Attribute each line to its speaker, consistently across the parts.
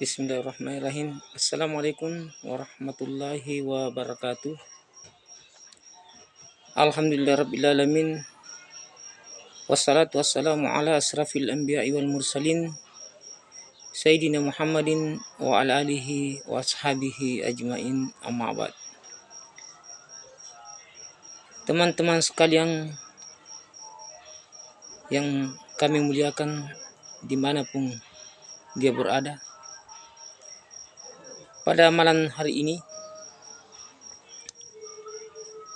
Speaker 1: Bismillahirrahmanirrahim. Assalamualaikum warahmatullahi wabarakatuh. Alhamdulillahirrabbilalamin. Wassalatu wassalamu ala asrafil anbiya'i wal mursalin Sayyidina Muhammadin wa ala alihi wa ashabihi ajmain, amma ba'd. Teman-teman sekalian yang kami muliakan dimanapun dia berada, pada malam hari ini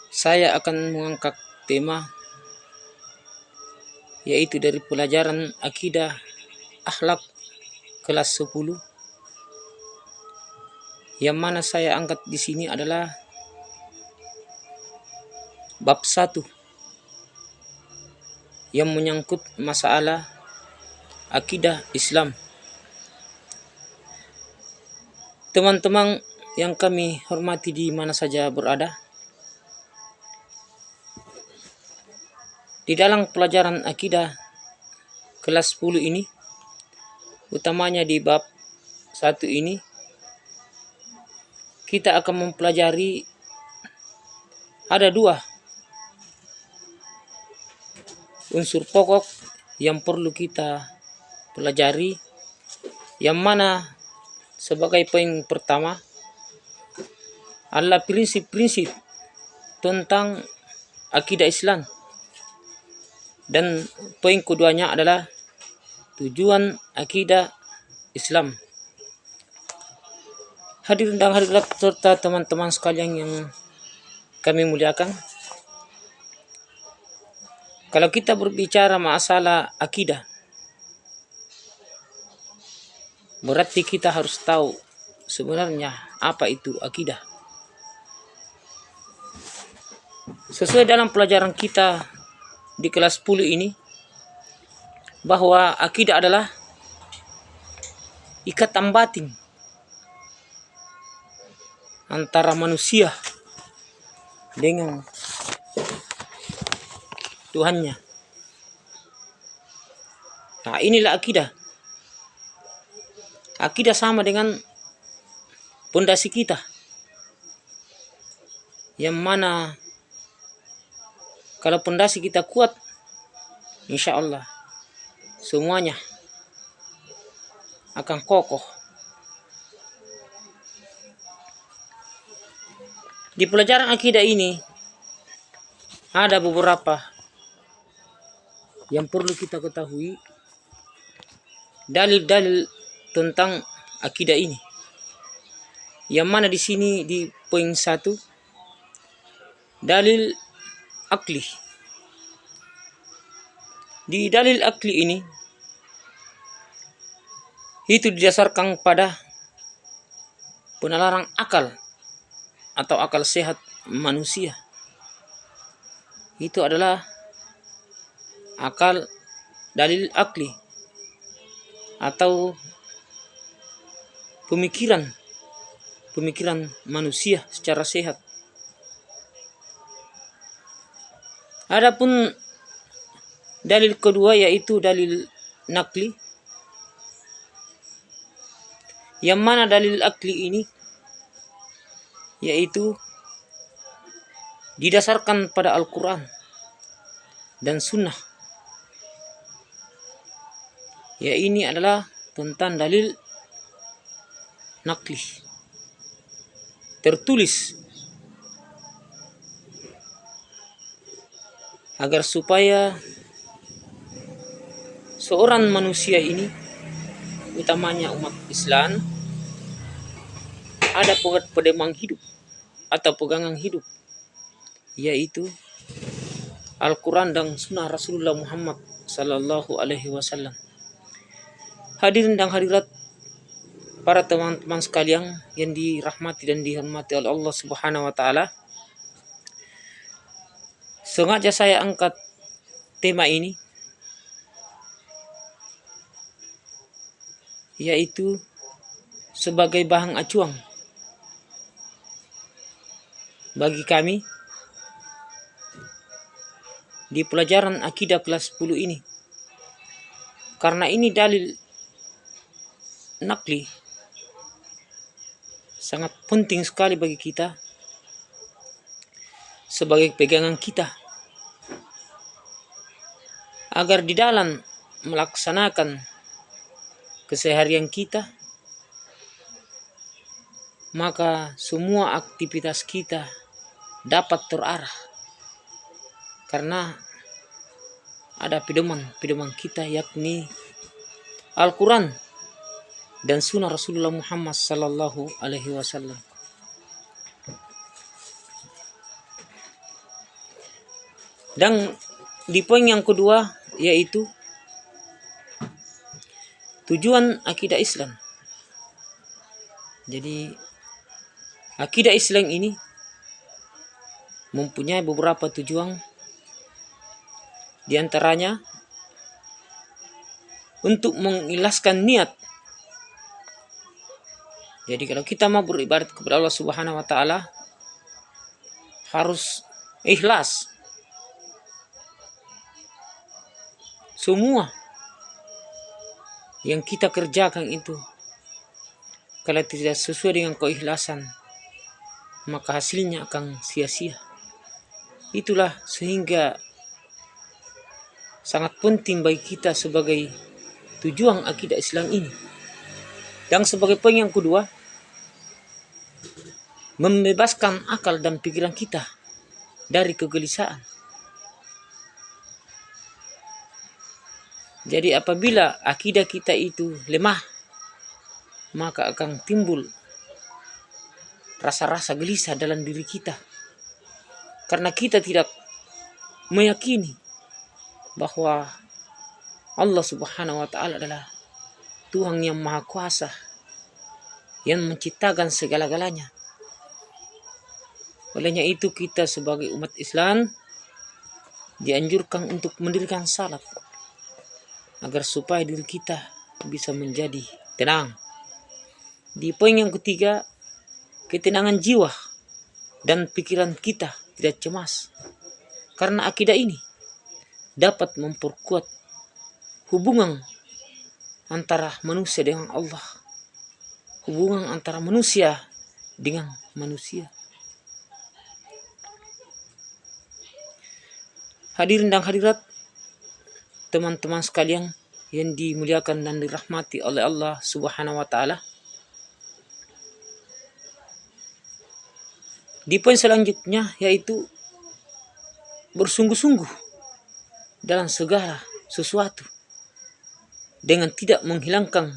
Speaker 1: saya akan mengangkat tema yaitu dari pelajaran akidah akhlak kelas 10. Yang mana saya angkat di sini adalah bab 1 yang menyangkut masalah akidah Islam. Teman-teman yang kami hormati di mana saja berada, di dalam pelajaran akidah kelas 10 ini, utamanya di bab 1 ini, kita akan mempelajari ada 2 unsur pokok yang perlu kita pelajari, yang mana sebagai poin pertama adalah prinsip-prinsip tentang akidah Islam, dan poin keduanya adalah tujuan akidah Islam. Hadirin dan hadirat serta teman-teman sekalian yang kami muliakan, kalau kita berbicara masalah akidah, berarti kita harus tahu sebenarnya apa itu akidah. Sesuai dalam pelajaran kita di kelas 10 ini, bahwa akidah adalah ikatan batin antara manusia dengan Tuhannya. Nah, inilah akidah. Akidah sama dengan pondasi kita, yang mana kalau pondasi kita kuat, insya Allah semuanya akan kokoh. Di pelajaran akidah ini ada beberapa yang perlu kita ketahui, dalil-dalil tentang akidah ini, yang mana di sini di poin 1 dalil akli. Di dalil akli ini itu didasarkan pada penalaran akal atau akal sehat manusia. Itu adalah akal dalil akli atau pemikiran manusia secara sehat. Adapun dalil kedua yaitu dalil nakli, yang mana dalil akli ini yaitu didasarkan pada Al-Quran dan Sunnah. Ya, ini adalah tentang dalil nakli, tertulis agar supaya seorang manusia ini, utamanya umat Islam, ada pedoman hidup atau pegangan hidup, yaitu Al-Quran dan Sunnah Rasulullah Muhammad Sallallahu Alaihi Wasallam. Hadirin dan hadirat para teman-teman sekalian yang dirahmati dan dihormati oleh Allah Subhanahu Wa Taala, sengaja saya angkat tema ini, yaitu sebagai bahan acuan bagi kami di pelajaran akidah kelas 10 ini. Karena ini dalil nakli, sangat penting sekali bagi kita sebagai pegangan kita, agar di dalam melaksanakan keseharian kita, maka semua aktivitas kita dapat terarah. Karena ada pedoman kita, yakni Al-Quran dan sunnah Rasulullah Muhammad Sallallahu Alaihi Wasallam. Dan di poin yang kedua, yaitu tujuan akidah Islam. Jadi akidah Islam ini mempunyai beberapa tujuan, di antaranya untuk mengikhlaskan niat. Jadi kalau kita mau beribadat kepada Allah Subhanahu wa taala, harus ikhlas. Semua yang kita kerjakan itu kalau tidak sesuai dengan keikhlasan, maka hasilnya akan sia-sia. Itulah sehingga sangat penting bagi kita sebagai tujuan akidah Islam ini. Dan sebagai poin yang kedua, membebaskan akal dan pikiran kita dari kegelisahan. Jadi apabila akidah kita itu lemah, maka akan timbul rasa-rasa gelisah dalam diri kita. Karena kita tidak meyakini bahwa Allah Subhanahu wa taala adalah Tuhan yang Maha Kuasa, yang menciptakan segala-galanya. Olehnya itu kita sebagai umat Islam dianjurkan untuk mendirikan salat, agar supaya diri kita bisa menjadi tenang. Di poin yang ketiga, ketenangan jiwa dan pikiran kita tidak cemas. Karena akidah ini dapat memperkuat hubungan antara manusia dengan Allah, hubungan antara manusia dengan manusia. Hadirin dan hadirat, teman-teman sekalian yang dimuliakan dan dirahmati oleh Allah Subhanahu wa taala. Di poin selanjutnya, yaitu bersungguh-sungguh dalam segala sesuatu dengan tidak menghilangkan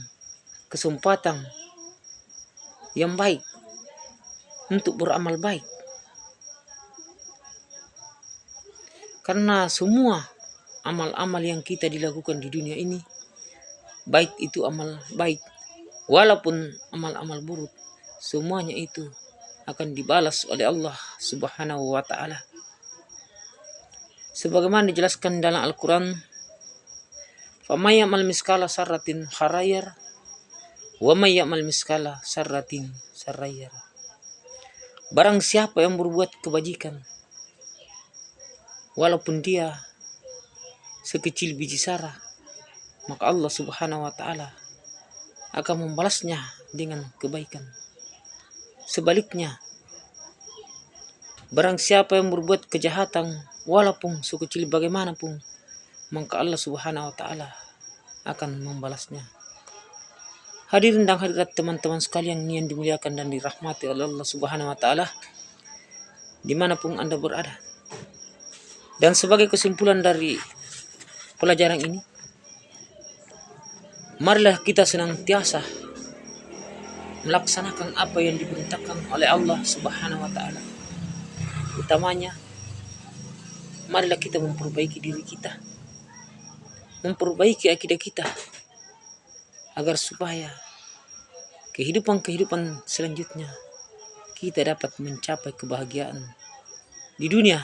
Speaker 1: kesempatan yang baik untuk beramal baik. Karena semua amal-amal yang kita dilakukan di dunia ini, baik itu amal baik, walaupun amal-amal buruk, semuanya itu akan dibalas oleh Allah Subhanahu wa taala. Sebagaimana dijelaskan dalam Al-Quran, "Faman ya'mal miskala sarratin kharayyar, wa may ya'mal miskala sarratin sarrayyar." Barang siapa yang berbuat kebajikan, walaupun dia sekecil biji sara, maka Allah Subhanahu wa taala akan membalasnya dengan kebaikan. Sebaliknya, barang siapa yang berbuat kejahatan walaupun sekecil bagaimanapun, maka Allah Subhanahu wa taala akan membalasnya. Hadirin dan hadirat teman-teman sekalian yang dimuliakan dan dirahmati oleh Allah Subhanahu wa taala, dimanapun Anda berada. Dan sebagai kesimpulan dari pelajaran ini, marilah kita senantiasa melaksanakan apa yang diperintahkan oleh Allah Subhanahu wa taala. Utamanya, marilah kita memperbaiki diri kita, memperbaiki akidah kita, agar supaya kehidupan selanjutnya kita dapat mencapai kebahagiaan di dunia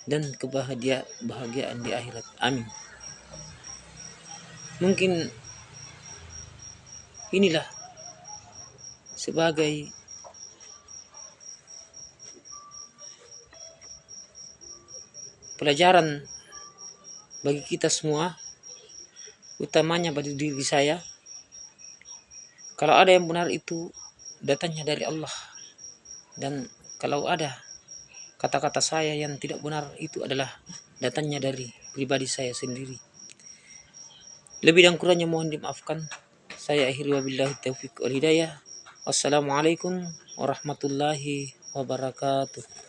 Speaker 1: dan kebahagiaan di akhirat. Amin. Mungkin inilah sebagai pelajaran bagi kita semua, utamanya bagi diri saya. Kalau ada yang benar itu datangnya dari Allah. Dan kalau ada kata-kata saya yang tidak benar, itu adalah datangnya dari pribadi saya sendiri. Lebih dan kurangnya mohon dimaafkan. Saya akhiri wabillahi taufiq wal hidayah. Wassalamualaikum warahmatullahi wabarakatuh.